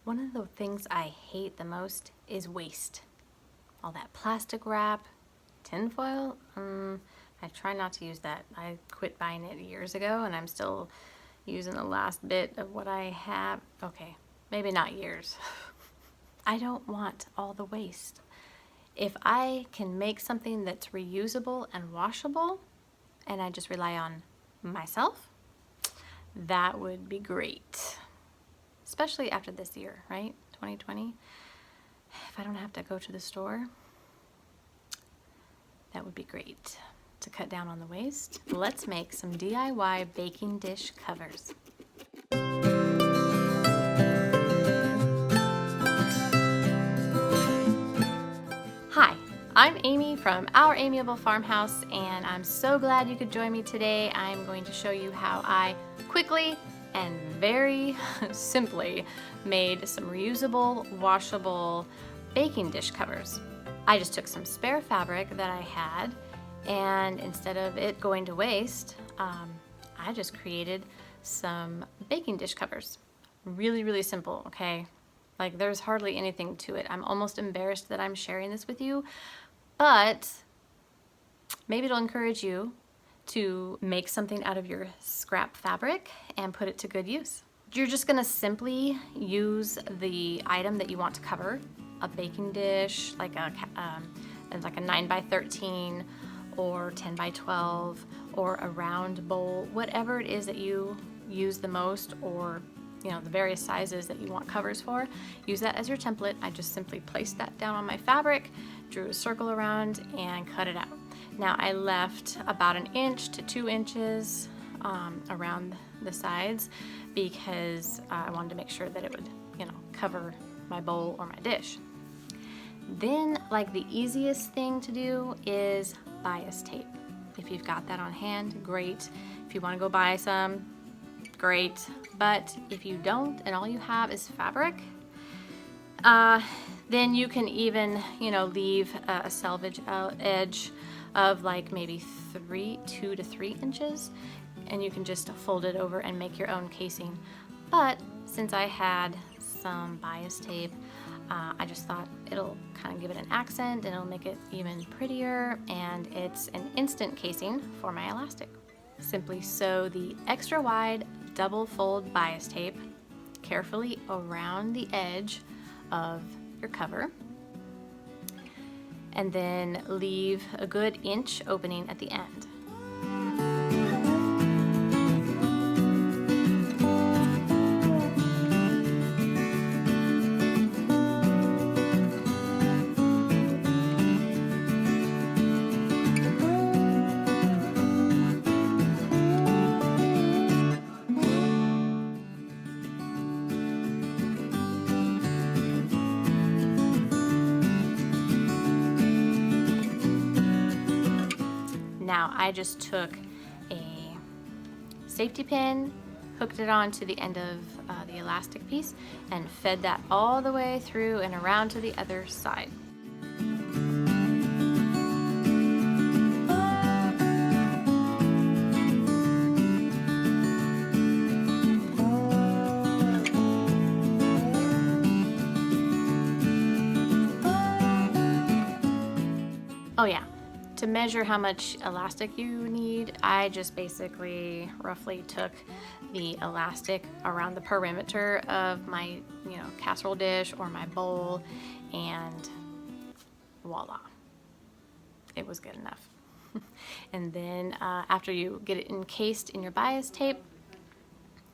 One of the things I hate the most is waste. All that plastic wrap, tinfoil, I try not to use that. I quit buying it years ago and I'm still using the last bit of what I have. Okay, maybe not years. I don't want all the waste. If I can make something that's reusable and washable and I just rely on myself, that would be great. Especially after this year, right? 2020. If I don't have to go to the store, that would be great to cut down on the waste. Let's make some DIY baking dish covers. Hi, I'm Amy from Our Amiable Farmhouse, and I'm so glad you could join me today. I'm going to show you how I quickly and very simply made some reusable, washable baking dish covers. I just took some spare fabric that I had, and instead of it going to waste, I just created some baking dish covers. Really, really simple, okay? Like, there's hardly anything to it. I'm almost embarrassed that I'm sharing this with you, but maybe it'll encourage you to make something out of your scrap fabric and put it to good use. You're just gonna simply use the item that you want to cover, a baking dish, like a 9x13 or 10x12 or a round bowl, whatever it is that you use the most, or the various sizes that you want covers for. Use that as your template. I just simply placed that down on my fabric, drew a circle around, and cut it out. Now I left about 1 inch to 2 inches around the sides because I wanted to make sure that it would, cover my bowl or my dish. Then, like, the easiest thing to do is bias tape. If you've got that on hand, great. If you want to go buy some, great. But if you don't and all you have is fabric, then you can even, leave a selvage edge of like maybe 2 to 3 inches, and you can just fold it over and make your own casing. But since I had some bias tape, I just thought it'll kind of give it an accent and it'll make it even prettier, and it's an instant casing for my elastic. Simply sew the extra wide double fold bias tape carefully around the edge of your cover, and then leave a good inch opening at the end. Now I just took a safety pin, hooked it onto the end of the elastic piece, and fed that all the way through and around to the other side. Oh yeah. To measure how much elastic you need, I just basically roughly took the elastic around the perimeter of my, casserole dish or my bowl, and voila, it was good enough. And then after you get it encased in your bias tape,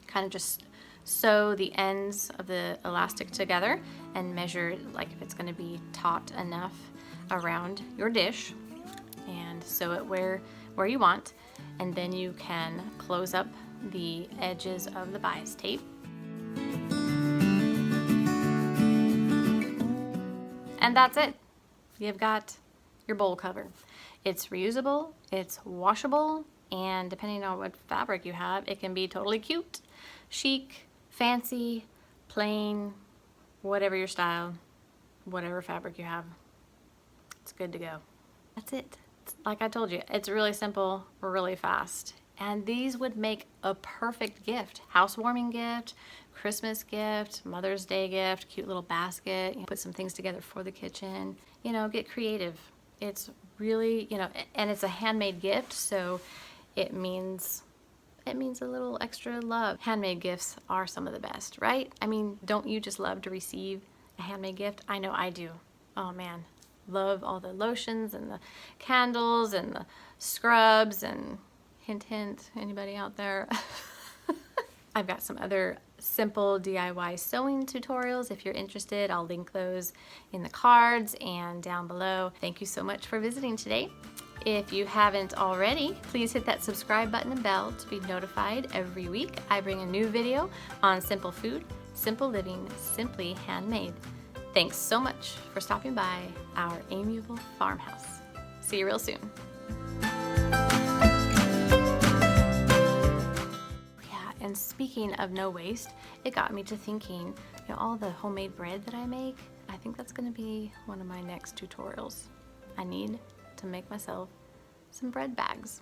kind of just sew the ends of the elastic together and measure, like, if it's going to be taut enough around your dish, and sew it where you want, and then you can close up the edges of the bias tape. And that's it. You've got your bowl cover. It's reusable, it's washable, and depending on what fabric you have, it can be totally cute, chic, fancy, plain, whatever your style, whatever fabric you have. It's good to go. That's it. Like I told you, it's really simple, really fast. And these would make a perfect gift, housewarming gift, Christmas gift, Mother's Day gift, cute little basket, you know, put some things together for the kitchen, you know, get creative. It's really, you know, and it's a handmade gift, so it means a little extra love. Handmade gifts are some of the best, right? I mean, don't you just love to receive a handmade gift? I know I do. Oh man, love all the lotions and the candles and the scrubs and hint, hint, anybody out there? I've got some other simple DIY sewing tutorials. If you're interested, I'll link those in the cards and down below. Thank you so much for visiting today. If you haven't already, please hit that subscribe button and bell to be notified every week. I bring a new video on simple food, simple living, simply handmade. Thanks so much for stopping by our amiable farmhouse. See you real soon. And speaking of no waste, it got me to thinking, you know, all the homemade bread that I make, I think that's going to be one of my next tutorials. I need to make myself some bread bags.